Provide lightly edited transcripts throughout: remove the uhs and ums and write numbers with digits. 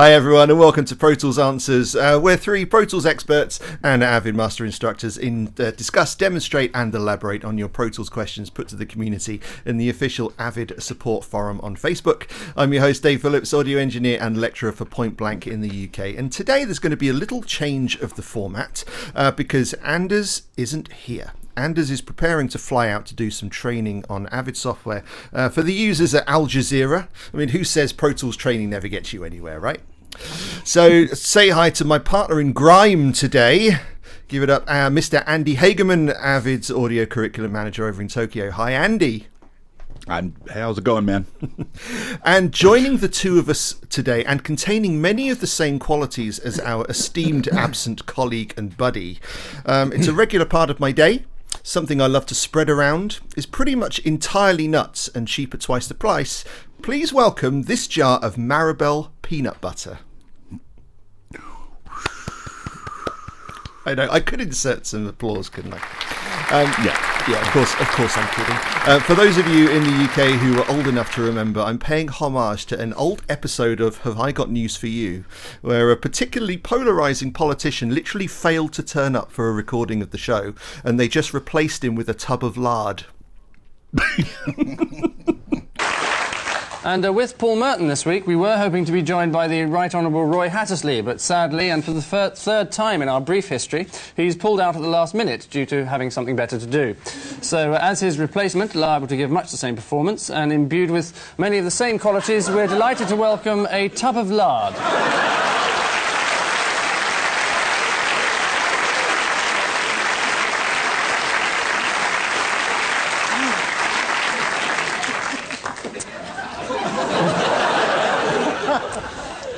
Hi everyone and welcome to Pro Tools Answers. We're three Pro Tools experts and Avid Master Instructors in discuss, demonstrate and elaborate on your Pro Tools questions put to the community in the official Avid support forum on Facebook. I'm your host Dave Phillips, audio engineer and lecturer for Point Blank in the UK, and today there's going to be a little change of the format because Anders isn't here. Anders is preparing to fly out to do some training on Avid software for the users at Al Jazeera. I mean, who says Pro Tools training never gets you anywhere, right? So say hi to my partner in grime today. Give it up, Mr. Andy Hageman, Avid's audio curriculum manager over in Tokyo. Hi, Andy. How's it going, man? And joining the two of us today and containing many of the same qualities as our esteemed absent colleague and buddy. It's a regular part of my day. Something I love to spread around, is pretty much entirely nuts and cheap at twice the price. Please welcome this jar of Maribel peanut butter. I know, I could insert some applause, couldn't I? Yeah, of course I'm kidding. For those of you in the UK who are old enough to remember, I'm paying homage to an old episode of Have I Got News For You, where a particularly polarising politician literally failed to turn up for a recording of the show, and they just replaced him with a tub of lard. And with Paul Merton this week, we were hoping to be joined by the Right Honourable Roy Hattersley, but sadly, and for the third time in our brief history, he's pulled out at the last minute due to having something better to do. So, as his replacement, liable to give much the same performance, and imbued with many of the same qualities, we're delighted to welcome a tub of lard.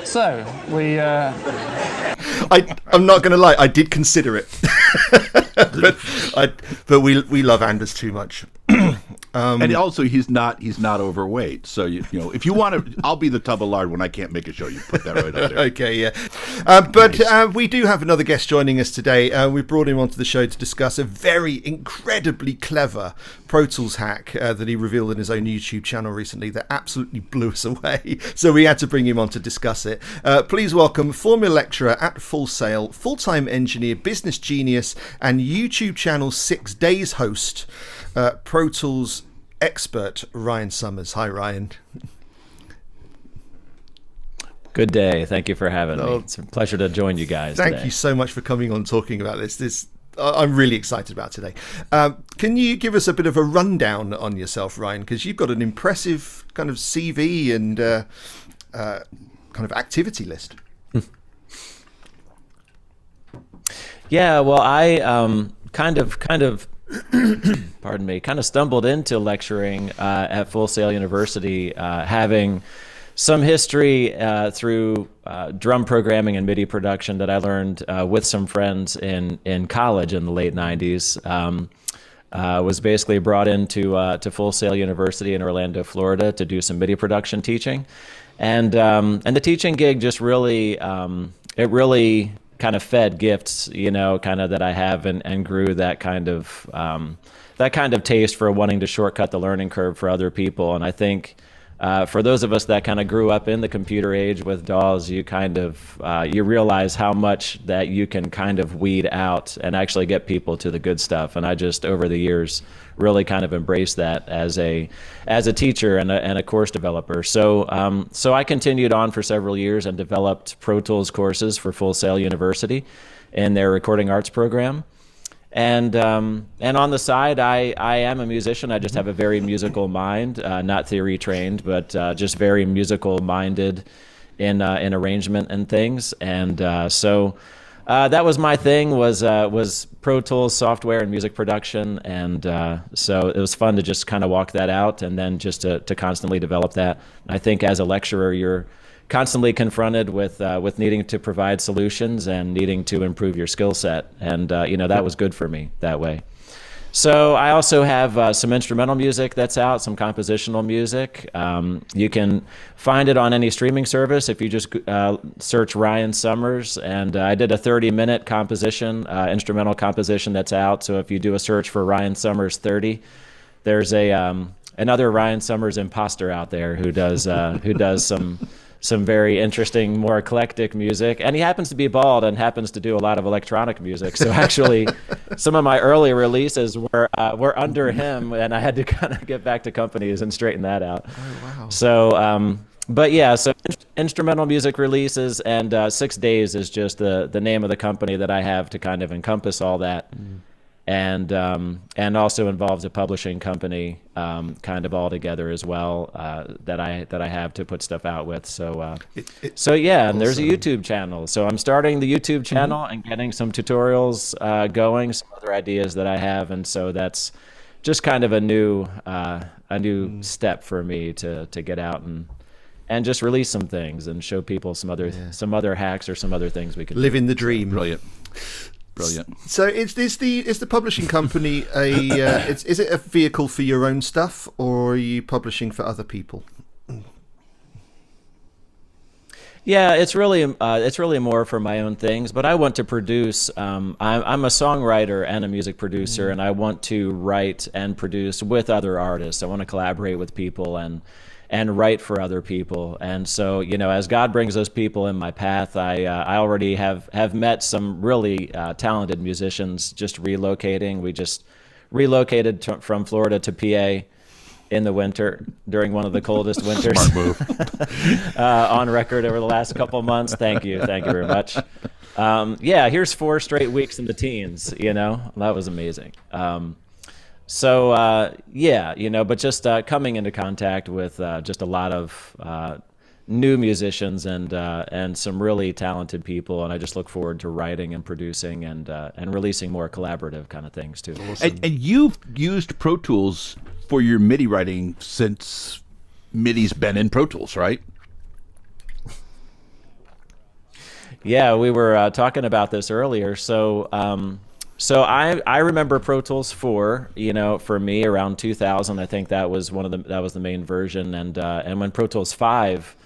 So, I'm not going to lie, I did consider it. but we love Anders too much. And also, he's not overweight. So you know, if you want to, I'll be the tub of lard when I can't make a show. You put that right up there. Okay, yeah. But nice. We do have another guest joining us today. We brought him onto the show to discuss a very incredibly clever Pro Tools hack that he revealed in his own YouTube channel recently that absolutely blew us away. So we had to bring him on to discuss it. Please welcome former lecturer at Full Sail, full-time engineer, business genius, and YouTube channel 6 Days host, Pro Tools expert Ryan Summers. Hi, Ryan. Good day. Thank you for having me. It's a pleasure to join you guys Thank today. you so much for coming on talking about this. I'm really excited about today. Can you give us a bit of a rundown on yourself, Ryan? Because you've got an impressive kind of CV and kind of activity list. Yeah, well, I kind of pardon me, kind of stumbled into lecturing at Full Sail University, having some history through drum programming and MIDI production that I learned with some friends in college in the late 90s. Was basically brought into to Full Sail University in Orlando, Florida to do some MIDI production teaching. And the teaching gig just really, it really kind of fed gifts, you know, kind of that I have and grew that kind of taste for wanting to shortcut the learning curve for other people. And I think for those of us that kind of grew up in the computer age with DAWs, you kind of you realize how much that you can kind of weed out and actually get people to the good stuff. And I just over the years really kind of embraced that as a teacher and a course developer. So I continued on for several years and developed Pro Tools courses for Full Sail University in their recording arts program. And on the side, I am a musician. I just have a very musical mind, not theory trained, but just very musical minded in arrangement and things. And so that was my thing, was Pro Tools software and music production. And so it was fun to just kind of walk that out and then just to constantly develop that. I think as a lecturer, you're constantly confronted with needing to provide solutions and needing to improve your skill set. And, that was good for me that way. So I also have some instrumental music that's out, some compositional music. You can find it on any streaming service if you just search Ryan Summers. And I did a 30-minute composition, instrumental composition that's out. So if you do a search for Ryan Summers 30, there's another Ryan Summers imposter out there who does some some very interesting, more eclectic music. And he happens to be bald and happens to do a lot of electronic music. So actually, some of my early releases were under him, and I had to kind of get back to companies and straighten that out. Oh, wow. So, but yeah, so instrumental music releases, and 6 Days is just the name of the company that I have to kind of encompass all that. And also involves a publishing company kind of all together as well that I have to put stuff out with. So so yeah, and there's a YouTube channel. So I'm starting the YouTube channel and getting some tutorials going, some other ideas that I have, and so that's just kind of a new step for me to get out and just release some things and show people some other hacks or some other things we can living the dream. Brilliant. So is the publishing company is it a vehicle for your own stuff, or are you publishing for other people? Yeah, it's really more for my own things, but I want to produce. I'm a songwriter and a music producer, and I want to write and produce with other artists. I want to collaborate with people and write for other people. And so, as God brings those people in my path, I already have met some really talented musicians just relocating. We just relocated from Florida to PA in the winter during one of the coldest winters. Smart move. On record over the last couple of months. Thank you very much. Yeah, here's 4 straight weeks in the teens, that was amazing. So yeah, but just coming into contact with just a lot of new musicians and some really talented people, and I just look forward to writing and producing and releasing more collaborative kind of things too. And you've used Pro Tools for your MIDI writing since MIDI's been in Pro Tools, right? Yeah, we were talking about this earlier. So I remember Pro Tools 4, for me around 2000. I think that was the main version, and when Pro Tools 5,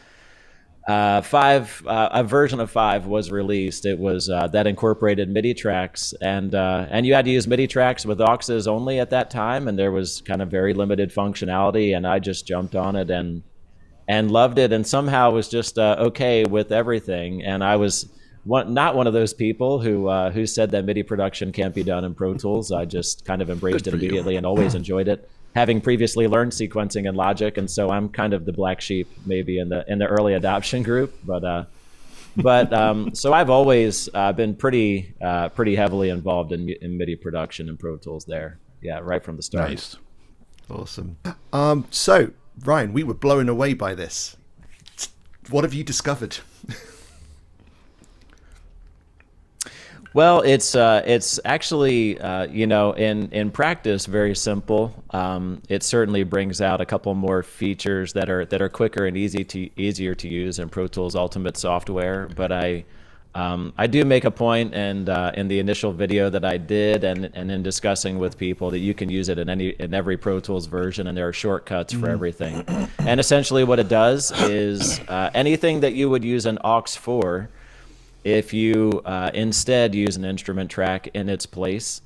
a version of 5 was released, it was that incorporated MIDI tracks, and you had to use MIDI tracks with auxes only at that time, and there was kind of very limited functionality, and I just jumped on it and loved it, and somehow was just okay with everything, and I was not one of those people who said that MIDI production can't be done in Pro Tools. I just kind of embraced it immediately and always enjoyed it, having previously learned sequencing and Logic, and so I'm kind of the black sheep maybe in the early adoption group. But so I've always been pretty heavily involved in MIDI production and Pro Tools there. Yeah, right from the start. Nice, awesome. So Ryan, we were blown away by this. What have you discovered? Well, it's actually in practice very simple. It certainly brings out a couple more features that are quicker and easier to use in Pro Tools Ultimate software. But I do make a point, and in the initial video that I did, and in discussing with people, that you can use it in every Pro Tools version, and there are shortcuts for everything. And essentially, what it does is anything that you would use an aux for, if you instead use an instrument track in its place,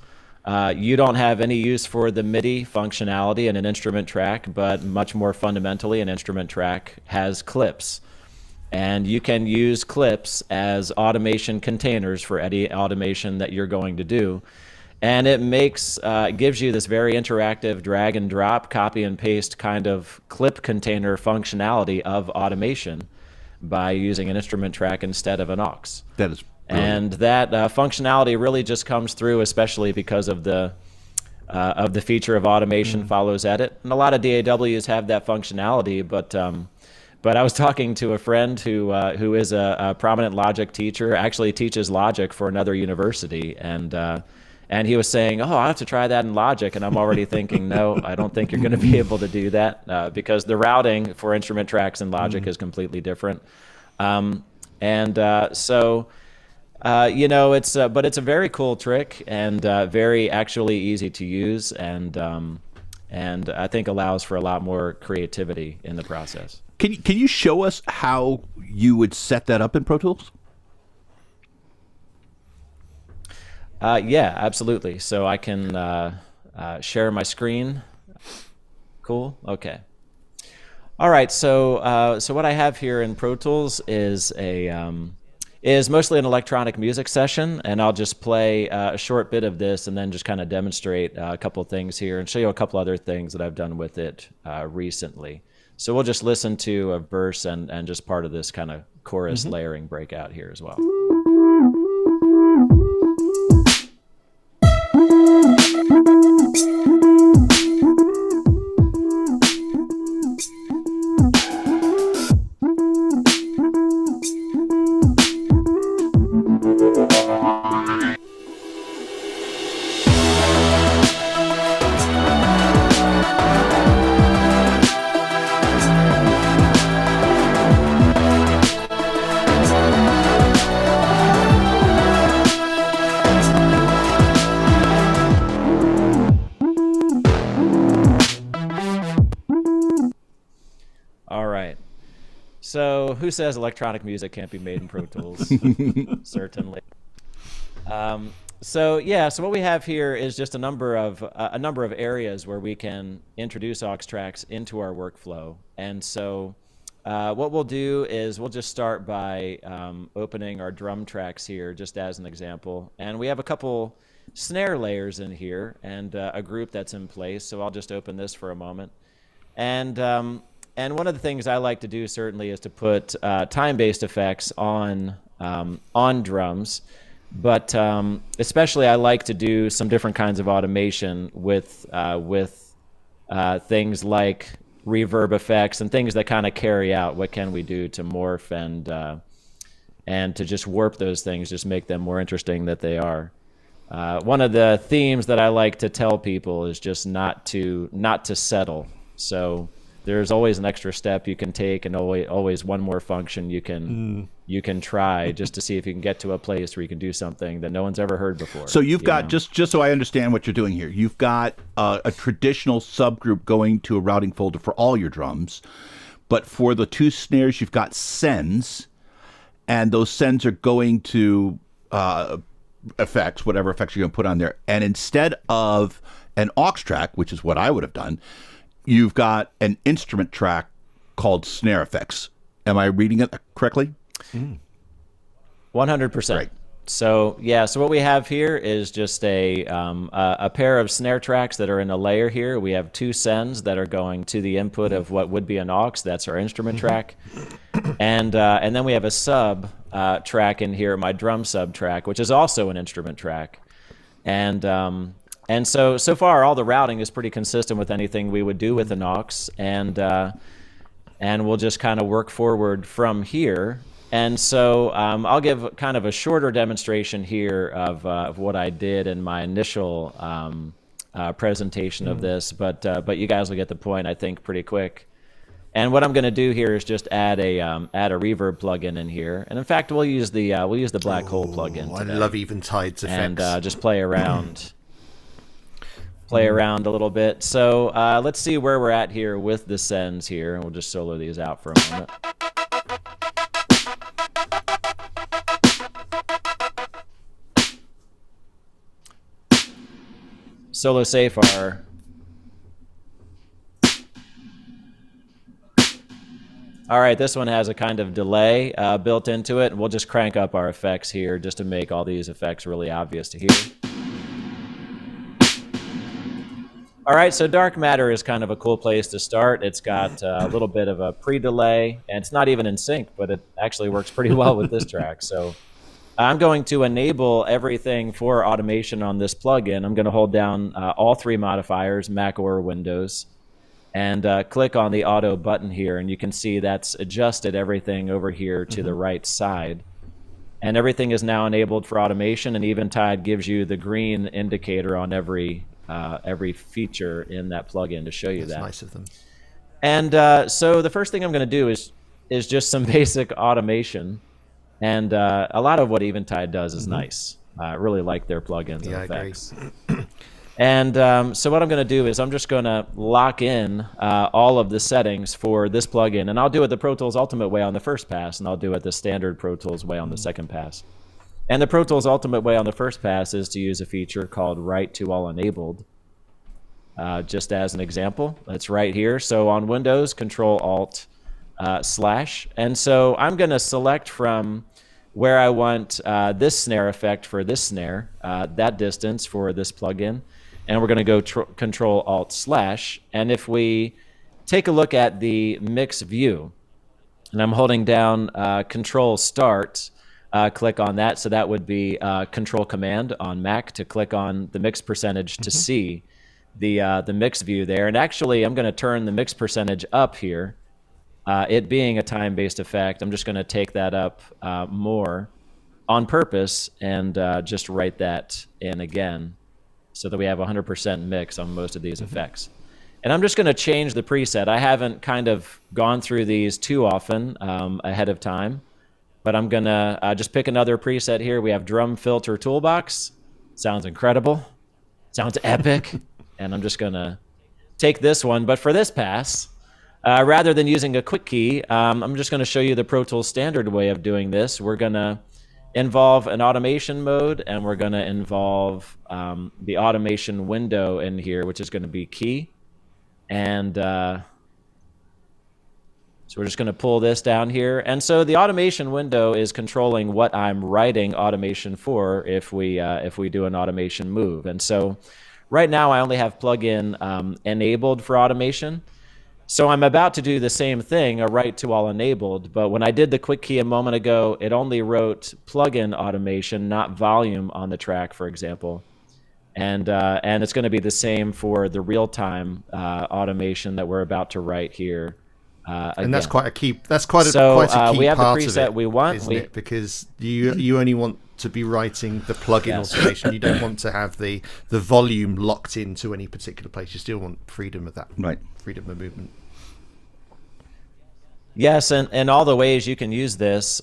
you don't have any use for the MIDI functionality in an instrument track, but much more fundamentally, an instrument track has clips. And you can use clips as automation containers for any automation that you're going to do. And it gives you this very interactive drag and drop, copy and paste kind of clip container functionality of automation by using an instrument track instead of an aux. That is brilliant. And that functionality really just comes through, especially because of the feature of automation follows edit. And a lot of DAWs have that functionality, but I was talking to a friend who is a prominent Logic teacher, actually teaches Logic for another university, and he was saying, I'll have to try that in Logic. And I'm already thinking, no, I don't think you're going to be able to do that because the routing for instrument tracks in Logic is completely different. So it's a very cool trick and very actually easy to use, and I think allows for a lot more creativity in the process. Can you show us how you would set that up in Pro Tools? Yeah, absolutely. So I can share my screen. Cool. Okay. All right, so what I have here in Pro Tools is is mostly an electronic music session, and I'll just play a short bit of this and then just kind of demonstrate a couple things here and show you a couple other things that I've done with it recently. So we'll just listen to a verse and just part of this kind of chorus layering breakout here as well. So who says electronic music can't be made in Pro Tools? Certainly. So what we have here is just a number of areas where we can introduce aux tracks into our workflow. And so what we'll do is we'll just start by opening our drum tracks here, just as an example. And we have a couple snare layers in here and a group that's in place. So I'll just open this for a moment. And one of the things I like to do certainly is to put time-based effects on drums, but especially I like to do some different kinds of automation with things like reverb effects and things that kind of carry out what can we do to morph and to just warp those things, just make them more interesting than they are. One of the themes that I like to tell people is just not to settle. So there's always an extra step you can take, and always one more function you can try just to see if you can get to a place where you can do something that no one's ever heard before. So you've got, just so I understand what you're doing here, you've got a traditional subgroup going to a routing folder for all your drums, but for the two snares you've got sends, and those sends are going to effects, whatever effects you're going to put on there, and instead of an aux track, which is what I would have done, you've got an instrument track called snare effects. Am I reading it correctly? 100%. Right. So what we have here is just a pair of snare tracks that are in a layer here. We have two sends that are going to the input of what would be an aux. That's our instrument track. And then we have a sub track in here, my drum sub track, which is also an instrument track. And so far, all the routing is pretty consistent with anything we would do with an aux, and we'll just kind of work forward from here. And so I'll give kind of a shorter demonstration here of what I did in my initial presentation of this, but you guys will get the point, I think, pretty quick. And what I'm going to do here is just add a reverb plugin in here, and in fact, we'll use the black hole plugin today. I love Eventide's effects. And just play around a little bit. So let's see where we're at here with the sends here, and we'll just solo these out for a moment. Solo safe are all right. This one has a kind of delay built into it, and we'll just crank up our effects here just to make all these effects really obvious to hear. All right, so dark matter is kind of a cool place to start. It's got a little bit of a pre-delay, and it's not even in sync, but it actually works pretty well with this track. So I'm going to enable everything for automation on this plugin. I'm going to hold down all three modifiers, Mac or Windows, and click on the auto button here, and you can see that's adjusted everything over here to the right side. And everything is now enabled for automation, and Eventide gives you the green indicator on every feature in that plugin to show you that. Nice of them. And so the first thing I'm going to do is just some basic automation, and a lot of what Eventide does is nice. I really like their plugins and effects. I agree. And so what I'm going to do is I'm just going to lock in all of the settings for this plugin, and I'll do it the Pro Tools Ultimate way on the first pass, and I'll do it the standard Pro Tools way on the second pass. And the Pro Tools Ultimate way on the first pass is to use a feature called Write to All Enabled. just as an example. That's right here. So on Windows, Control-Alt/. And so I'm going to select from where I want this snare effect for this snare, that distance for this plugin, and we're going to go Control-Alt/. And if we take a look at the mix view, and I'm holding down Control-Start, click on that. So that would be Control-Command on Mac to click on the mix percentage to see the mix view there. And actually, I'm going to turn the mix percentage up here. It being a time-based effect, I'm just going to take that up more on purpose and just write that in again so that we have 100% mix on most of these effects. And I'm just going to change the preset. I haven't kind of gone through these too often ahead of time, but I'm going to just pick another preset here. We have Drum Filter Toolbox. Sounds incredible. Sounds epic. And I'm just going to take this one. But for this pass, rather than using a quick key, I'm just going to show you the Pro Tools standard way of doing this. We're going to involve an automation mode, and we're going to involve the automation window in here, which is going to be key. And so we're just going to pull this down here. And so the automation window is controlling what I'm writing automation for if we do an automation move. And so right now I only have plugin enabled for automation. So I'm about to do the same thing, a write to all enabled, but when I did the quick key a moment ago, it only wrote plugin automation, not volume on the track, for example. And it's going to be the same for the real-time automation that we're about to write here. And that's quite a key. That's quite a key we have part the preset of it, we want, isn't it? Because you only want to be writing the plugin automation. You don't want to have the volume locked into any particular place. You still want freedom of that, right? Freedom of movement. Yes, and all the ways you can use this.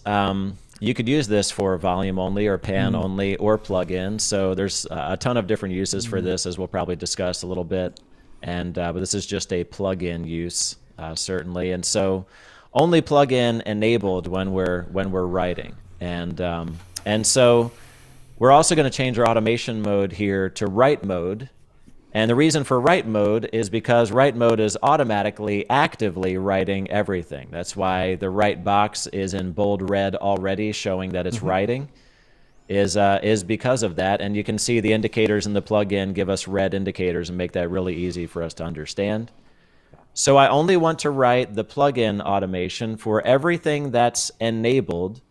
You could use this for volume only or pan only or plug-in. So there's a ton of different uses for this, as we'll probably discuss a little bit. And but this is just a plug-in use, certainly. And so only plug-in enabled when we're writing. And so we're also going to change our automation mode here to write mode. And the reason for write mode is because write mode is automatically, actively writing everything. That's why the write box is in bold red already, showing that it's writing, is because of that. And you can see the indicators in the plugin give us red indicators and make that really easy for us to understand. So I only want to write the plugin automation for everything that's enabled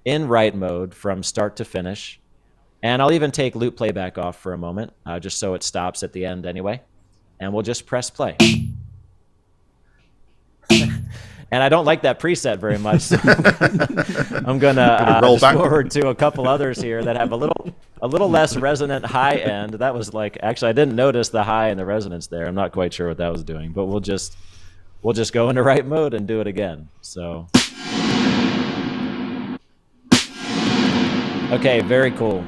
in write mode from start to finish. And I'll even take loop playback off for a moment, just so it stops at the end anyway. And we'll just press play. And I don't like that preset very much, so I'm going to roll forward to a couple others here that have a little less resonant high end. That was like, actually, I didn't notice the high and the resonance there. I'm not quite sure what that was doing, but we'll just go into write mode and do it again. So, okay, very cool.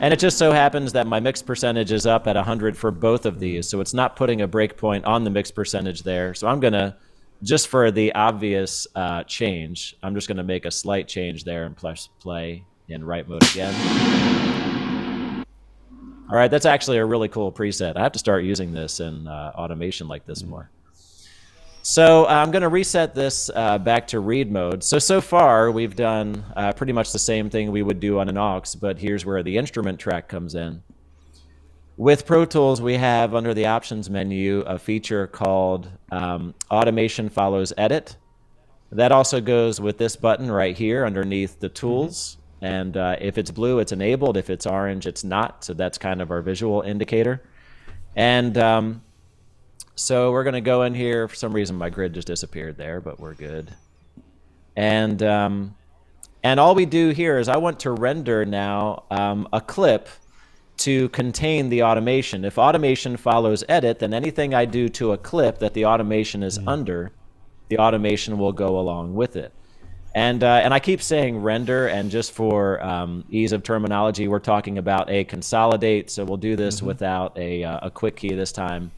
And it just so happens that my mix percentage is up at 100 for both of these, so it's not putting a breakpoint on the mix percentage there. So I'm going to, just for the obvious change, I'm just going to make a slight change there and press play in write mode again. All right, that's actually a really cool preset. I have to start using this in automation like this more. So I'm going to reset this back to read mode. So far, we've done pretty much the same thing we would do on an aux, but here's where the instrument track comes in. With Pro Tools, we have under the options menu a feature called Automation Follows Edit. That also goes with this button right here underneath the tools. And if it's blue, it's enabled. If it's orange, it's not. So that's kind of our visual indicator. And so we're going to go in here. For some reason, my grid just disappeared there, but we're good. And all we do here is I want to render now a clip to contain the automation. If automation follows edit, then anything I do to a clip that the automation is under, the automation will go along with it. And I keep saying render, and just for ease of terminology, we're talking about a consolidate. So we'll do this without a quick key this time.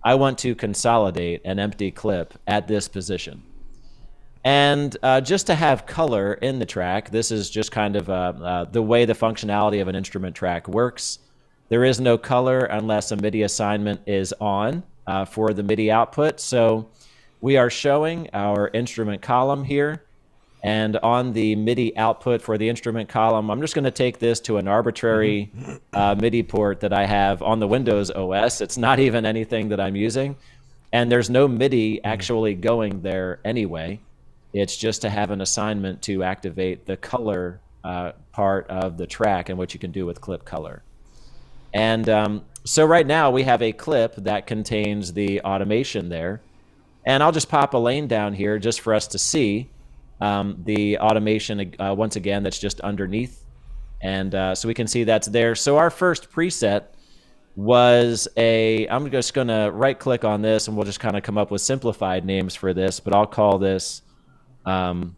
I want to consolidate an empty clip at this position. And just to have color in the track, this is just kind of the way the functionality of an instrument track works. There is no color unless a MIDI assignment is on. for the MIDI output. So we are showing our instrument column here. And on the MIDI output for the instrument column, I'm just going to take this to an arbitrary MIDI port that I have on the Windows OS. It's not even anything that I'm using. And there's no MIDI actually going there anyway. It's just to have an assignment to activate the color part of the track and what you can do with clip color. And so right now we have a clip that contains the automation there. And I'll just pop a lane down here just for us to see the automation once again that's just underneath. And so we can see that's there. So our first preset was I'm just going to right click on this and we'll just kind of come up with simplified names for this, but I'll call this I'm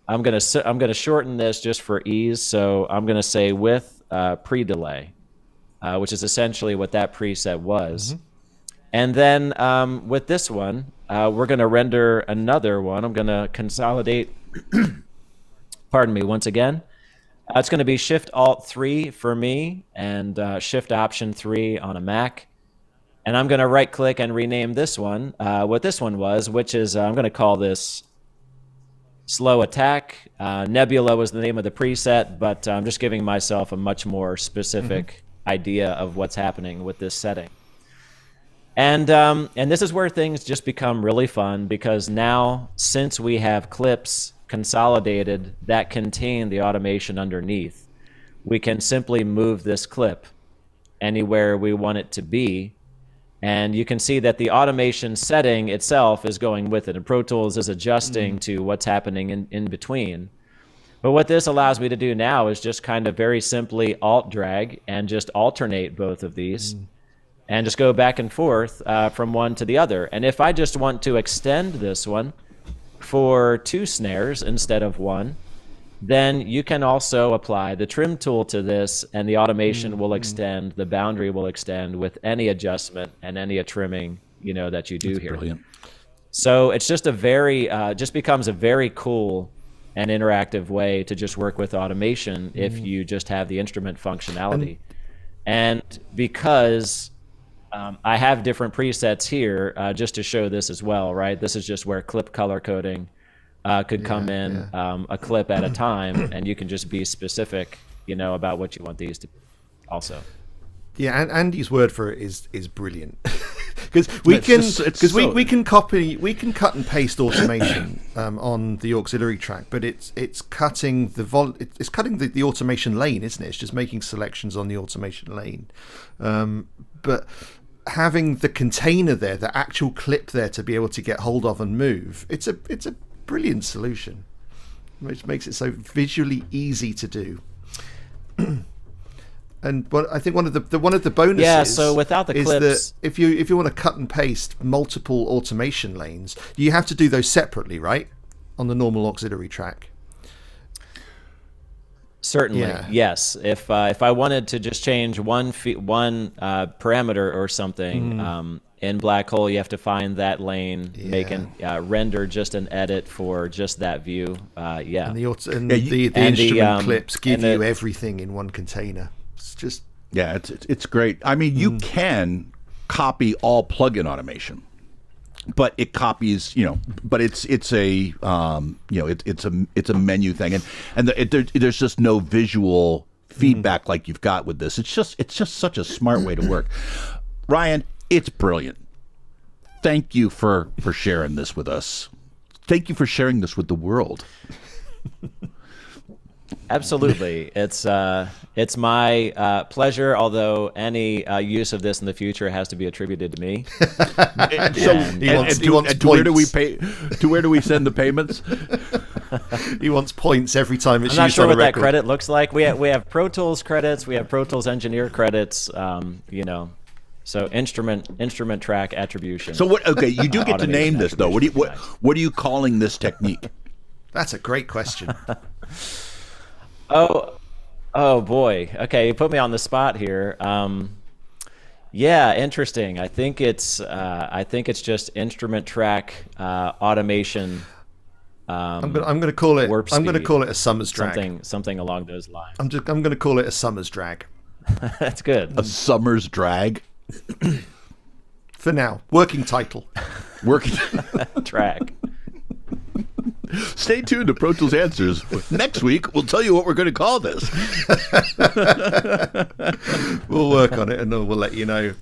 going to shorten this just for ease. So I'm going to say with pre-delay, which is essentially what that preset was. And then with this one, we're going to render another one. I'm going to consolidate, pardon me, once again. It's going to be Shift-Alt-3 for me and Shift-Option-3 on a Mac. And I'm going to right-click and rename this one, what this one was, which is, I'm going to call this Slow Attack. Nebula was the name of the preset, but I'm just giving myself a much more specific idea of what's happening with this setting. And this is where things just become really fun, because now, since we have clips consolidated that contain the automation underneath, we can simply move this clip anywhere we want it to be. And you can see that the automation setting itself is going with it, and Pro Tools is adjusting to what's happening in between. But what this allows me to do now is just kind of very simply alt drag and just alternate both of these. And just go back and forth from one to the other. And if I just want to extend this one for 2 snares instead of 1, then you can also apply the trim tool to this, and the automation will extend, the boundary will extend with any adjustment and any trimming that you do here. Brilliant. So it's just just becomes a very cool and interactive way to just work with automation if you just have the instrument functionality. And because I have different presets here just to show this as well, right? This is just where clip color coding could come in a clip at a time, and you can just be specific, about what you want these to be also. Yeah, and Andy's word for it is brilliant. Because we can cut and paste automation on the auxiliary track, but it's cutting the automation lane, isn't it? It's just making selections on the automation lane. But having the container there, the actual clip there to be able to get hold of and move, it's a brilliant solution, which makes it so visually easy to do. And I think one of the bonuses, so without the is clips, that if you want to cut and paste multiple automation lanes, you have to do those separately, right, on the normal auxiliary track. Certainly, yes. If I wanted to just change one parameter or something in Black Hole, you have to find that lane, make an render just an edit for just that view. And the instrument clips give you everything in one container. It's just it's great. I mean, you can copy all plugin automation, but it copies, but it's a it's a menu thing, and there's just no visual feedback like you've got with this. It's just such a smart way to work. Ryan, it's brilliant. Thank you for sharing this with us. Thank you for sharing this with the world. Absolutely. It's my pleasure, although any use of this in the future has to be attributed to me. Where do we send the payments? He wants points every time it's used on a record. I'm not sure what that credit looks like. We have Pro Tools credits, we have Pro Tools engineer credits, so instrument track attribution. So what? Okay, you do get to name this though. What are you calling this technique? That's a great question. Oh boy. Okay, you put me on the spot here. Yeah, interesting. I think it's just instrument track automation. I'm going to call it. I'm going to call it a summer's drag. Something along those lines. I'm going to call it a summer's drag. That's good. A summer's drag. for now. Working title. Working. Track. Stay tuned to Pro Tools Answers. Next week, we'll tell you what we're going to call this. We'll work on it and we'll let you know.